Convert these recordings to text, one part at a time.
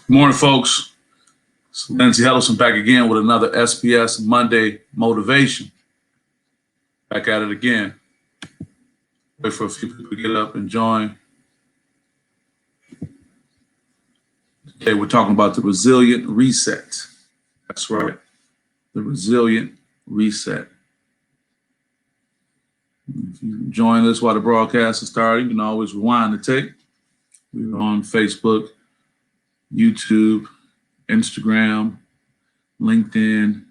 Good morning, folks. It's Lindsey Huddleston back again with another SPS Monday motivation. Back at it again. Wait for a few people to get up and join. Today we're talking about the resilient reset. That's right, the resilient reset. If you join us while the broadcast is starting, you can always rewind the tape. We're on Facebook, YouTube, Instagram, LinkedIn,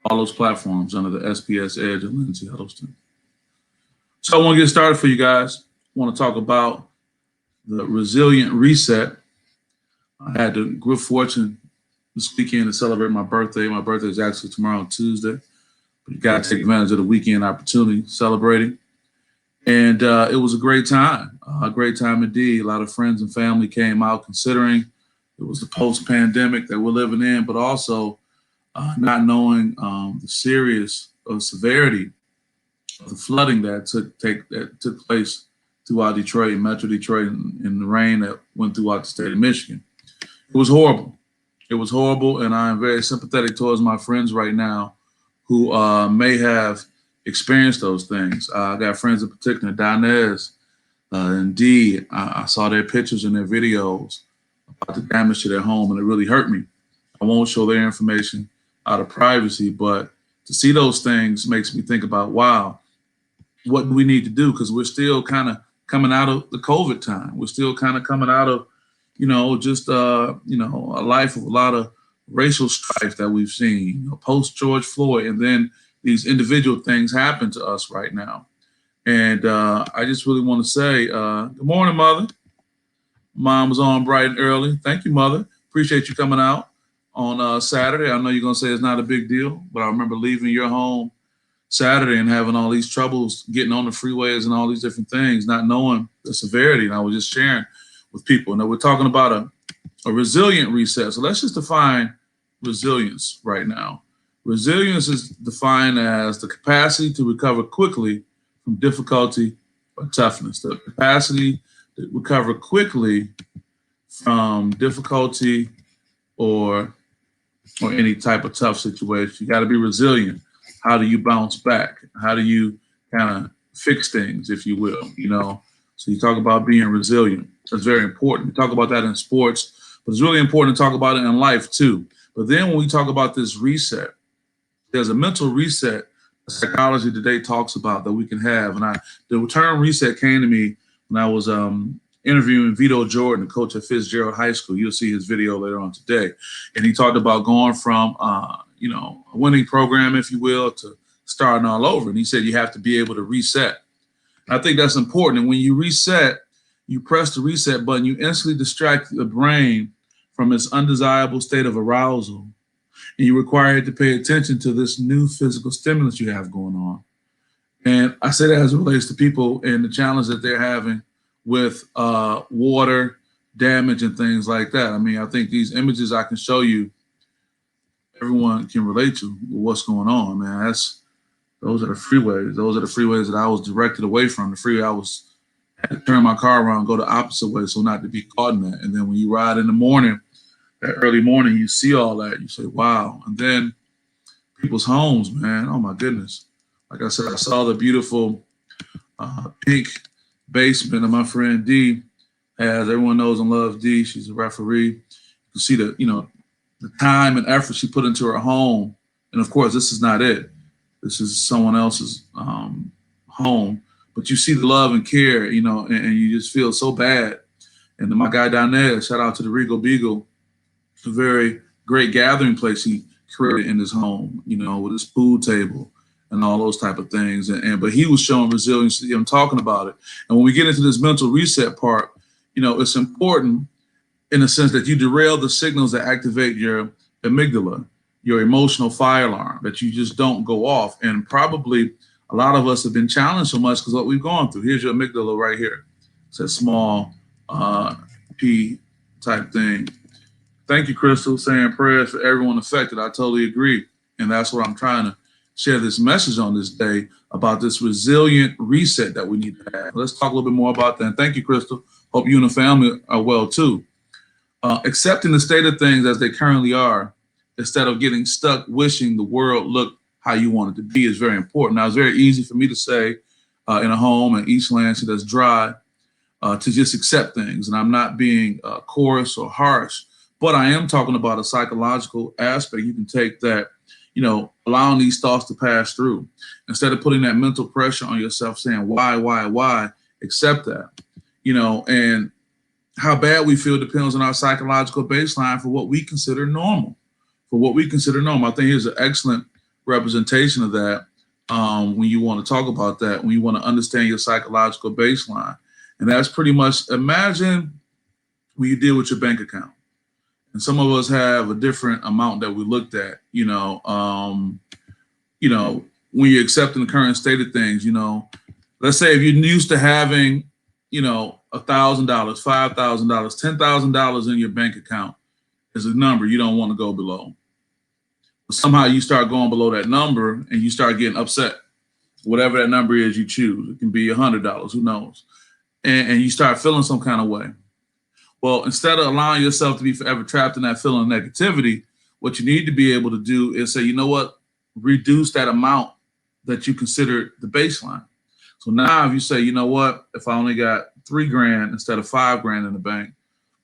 all those platforms under the SPSEdge and Lindsey Huddleston. So I want to get started for you guys. I want to talk about the resilient reset. I had the good fortune this weekend to celebrate my birthday. My birthday is actually tomorrow, Tuesday. But you got to take advantage of the weekend opportunity celebrating. And it was a great time indeed. A lot of friends and family came out considering it was the post-pandemic that we're living in, but also not knowing the severity of the flooding that took place throughout Detroit, Metro Detroit, and the rain that went throughout the state of Michigan. It was horrible. It was horrible, and I am very sympathetic towards my friends right now who may have experienced those things. I got friends in particular, Dinez and Dee. I saw their pictures and their videos about the damage to their home, and it really hurt me. I won't show their information out of privacy, but to see those things makes me think about, wow, what do we need to do? Because we're still kind of coming out of the COVID time. We're still kind of coming out of, just a life of a lot of racial strife that we've seen, post George Floyd, and then these individual things happen to us right now. And I just really want to say, good morning, Mother. Mom was on bright and early. Thank you, Mother. Appreciate you coming out on Saturday. I know you're going to say it's not a big deal, but I remember leaving your home Saturday and having all these troubles getting on the freeways and all these different things, not knowing the severity. And I was just sharing with people. Now we're talking about a resilient reset. So let's just define resilience right now. Resilience is defined as the capacity to recover quickly from difficulty or toughness. The capacity to recover quickly from difficulty or any type of tough situation. You got to be resilient. How do you bounce back? How do you kind of fix things, if you will? So you talk about being resilient. That's very important. We talk about that in sports, but it's really important to talk about it in life too. But then when we talk about this reset, there's a mental reset psychology today talks about that we can have. And the term reset came to me when I was interviewing Vito Jordan, the coach at Fitzgerald High School. You'll see his video later on today. And he talked about going from, a winning program, if you will, to starting all over. And he said you have to be able to reset. And I think that's important. And when you reset, you press the reset button, you instantly distract the brain from its undesirable state of arousal. And you require it to pay attention to this new physical stimulus you have going on. And I say that as it relates to people and the challenge that they're having with water damage and things like that. I mean, I think these images I can show you, everyone can relate to what's going on, man. Those are the freeways. Those are the freeways that I was directed away from. The freeway had to turn my car around, go the opposite way so not to be caught in that. And then when you ride in the morning, that early morning, you see all that, you say, wow. And then people's homes, man, oh my goodness. Like I said, I saw the beautiful pink basement of my friend Dee. As everyone knows and loves Dee, she's a referee. You can see the time and effort she put into her home. And of course, this is not it. This is someone else's home. But you see the love and care, and you just feel so bad. And then my guy down there, shout out to the Regal Beagle, a very great gathering place he created in his home, with his pool table and all those type of things. But he was showing resiliency. I'm talking about it. And when we get into this mental reset part, it's important in the sense that you derail the signals that activate your amygdala, your emotional fire alarm, that you just don't go off. And probably a lot of us have been challenged so much because what we've gone through. Here's your amygdala right here. It's a small P type thing. Thank you, Crystal, saying prayers for everyone affected. I totally agree. And that's what I'm trying to share this message on this day about this resilient reset that we need to have. Let's talk a little bit more about that. And thank you, Crystal. Hope you and the family are well too. Accepting the state of things as they currently are, instead of getting stuck wishing the world looked how you want it to be, is very important. Now, it's very easy for me to say in a home in East Lansing that's dry to just accept things. And I'm not being coarse or harsh, but I am talking about a psychological aspect you can take that, allowing these thoughts to pass through. Instead of putting that mental pressure on yourself saying, why, accept that, and how bad we feel depends on our psychological baseline for what we consider normal. I think here's an excellent representation of that when you want to talk about that, when you want to understand your psychological baseline. And that's pretty much, imagine when you deal with your bank account. And some of us have a different amount that we looked at, when you're accepting the current state of things, let's say if you're used to having, $1,000, $5,000, $10,000 in your bank account is a number you don't want to go below. But somehow you start going below that number and you start getting upset. Whatever that number is you choose, it can be $100, who knows? And you start feeling some kind of way. Well, instead of allowing yourself to be forever trapped in that feeling of negativity, what you need to be able to do is say, you know what, reduce that amount that you consider the baseline. So now if you say, you know what, if I only got $3,000 instead of $5,000 in the bank,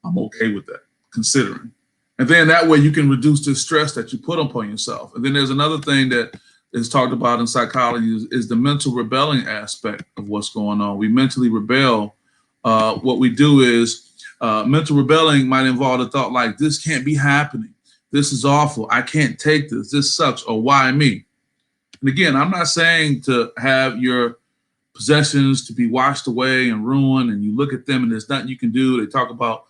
I'm okay with that, considering. And then that way you can reduce the stress that you put upon yourself. And then there's another thing that is talked about in psychology is the mental rebelling aspect of what's going on. We mentally rebel. What we do is mental rebelling might involve the thought like, this can't be happening. This is awful. I can't take this. This sucks. Or why me? And again, I'm not saying to have your possessions to be washed away and ruined and you look at them and there's nothing you can do. They talk about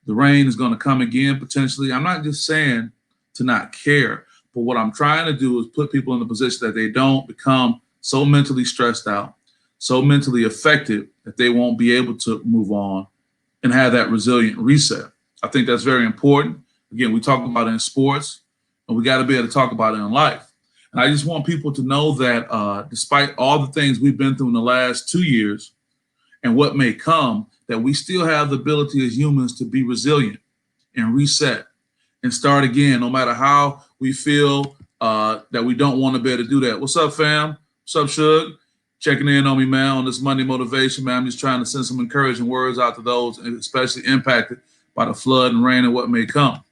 the rain is going to come again potentially. I'm not just saying to not care, but what I'm trying to do is put people in the position that they don't become so mentally stressed out, so mentally affected that they won't be able to move on and have that resilient reset. I think that's very important. Again, we talk about it in sports and we got to be able to talk about it in life. And I just want people to know that despite all the things we've been through in the last 2 years and what may come, that we still have the ability as humans to be resilient and reset and start again, no matter how we feel that we don't want to be able to do that. What's up, fam? What's up, Shug? Checking in on me, man, on this Monday motivation, man. I'm just trying to send some encouraging words out to those, especially impacted by the flood and rain and what may come.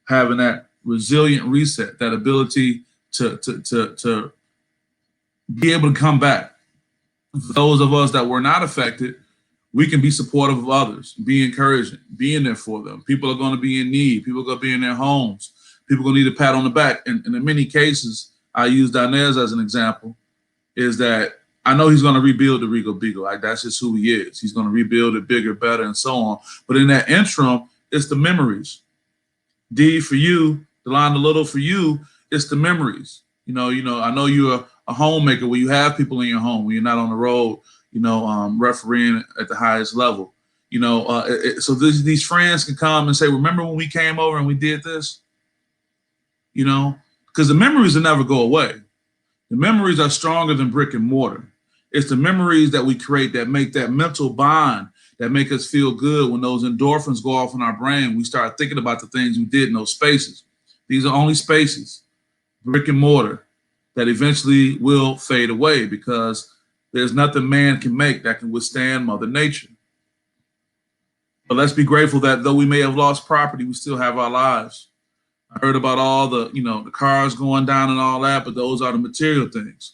Having that resilient reset, that ability to be able to come back. For those of us that were not affected, we can be supportive of others, be encouraging, being there for them. People are going to be in need. People are going to be in their homes. People are going to need a pat on the back. And in many cases, I use Dinez as an example, is that I know he's going to rebuild the Regal Beagle. Like, that's just who he is. He's going to rebuild it bigger, better, and so on. But in that interim, it's the memories. D for you, Delon Little for you, it's the memories. I know you're a homemaker where you have people in your home, where you're not on the road, refereeing at the highest level. So these friends can come and say, remember when we came over and we did this? Because the memories will never go away. The memories are stronger than brick and mortar. It's the memories that we create that make that mental bond, that make us feel good. When those endorphins go off in our brain, we start thinking about the things we did in those spaces. These are only spaces, brick and mortar, that eventually will fade away because there's nothing man can make that can withstand Mother Nature. But let's be grateful that though we may have lost property, we still have our lives. I heard about all the cars going down and all that, but those are the material things.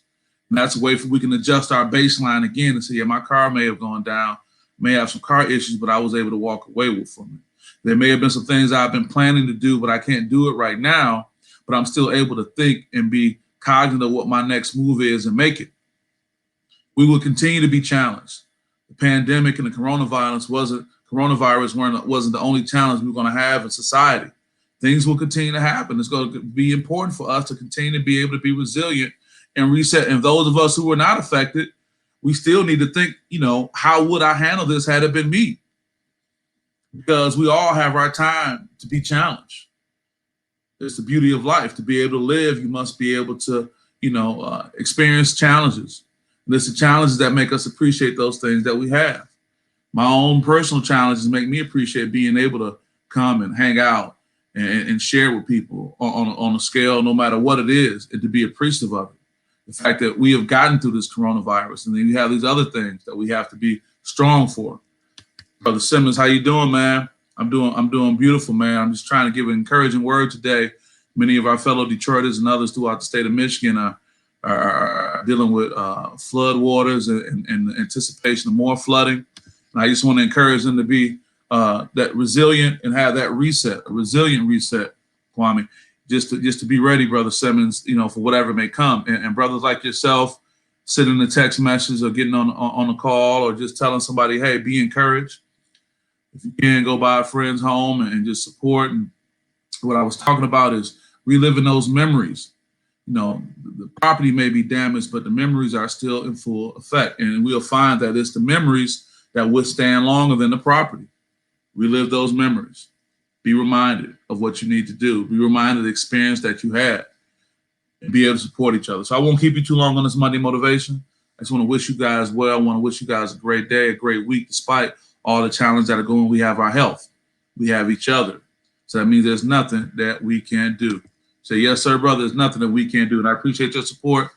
And that's a way we can adjust our baseline again and say, yeah, my car may have gone down, may have some car issues, but I was able to walk away from it. There may have been some things I've been planning to do, but I can't do it right now, but I'm still able to think and be cognizant of what my next move is and make it. We will continue to be challenged. The pandemic and the coronavirus wasn't the only challenge we're going to have in society. Things will continue to happen. It's going to be important for us to continue to be able to be resilient and reset. And those of us who were not affected, we still need to think, how would I handle this had it been me? Because we all have our time to be challenged. It's the beauty of life. To be able to live, you must be able to, experience challenges. And it's the challenges that make us appreciate those things that we have. My own personal challenges make me appreciate being able to come and hang out and share with people on a scale, no matter what it is, and to be appreciative of it. The fact that we have gotten through this coronavirus, and then you have these other things that we have to be strong for. Brother Simmons, how you doing, man? I'm doing beautiful, man. I'm just trying to give an encouraging word today. Many of our fellow Detroiters and others throughout the state of Michigan are dealing with flood waters and anticipation of more flooding. And I just want to encourage them to be that resilient and have that reset, a resilient reset, Kwame. Just to be ready, Brother Simmons, for whatever may come. And brothers like yourself, sending a text message or getting on a call or just telling somebody, hey, be encouraged. If you can, go by a friend's home and just support. And what I was talking about is reliving those memories. The property may be damaged, but the memories are still in full effect. And we'll find that it's the memories that withstand longer than the property. Relive those memories. Be reminded of what you need to do. Be reminded of the experience that you had and be able to support each other. So I won't keep you too long on this Monday Motivation. I just want to wish you guys well. I want to wish you guys a great day, a great week, despite all the challenges that are going. We have our health. We have each other. So that means there's nothing that we can't do. Say, yes, sir, brother, there's nothing that we can't do. And I appreciate your support.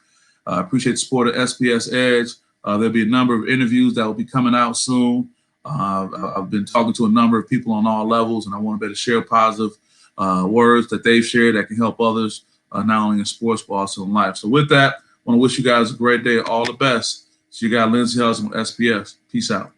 I appreciate the support of SPS Edge. There'll be a number of interviews that will be coming out soon. I've been talking to a number of people on all levels, and I want to be able to share positive words that they've shared that can help others, not only in sports, but also in life. So with that, I want to wish you guys a great day. All the best. So you got Lindsay Hudson with SPS. Peace out.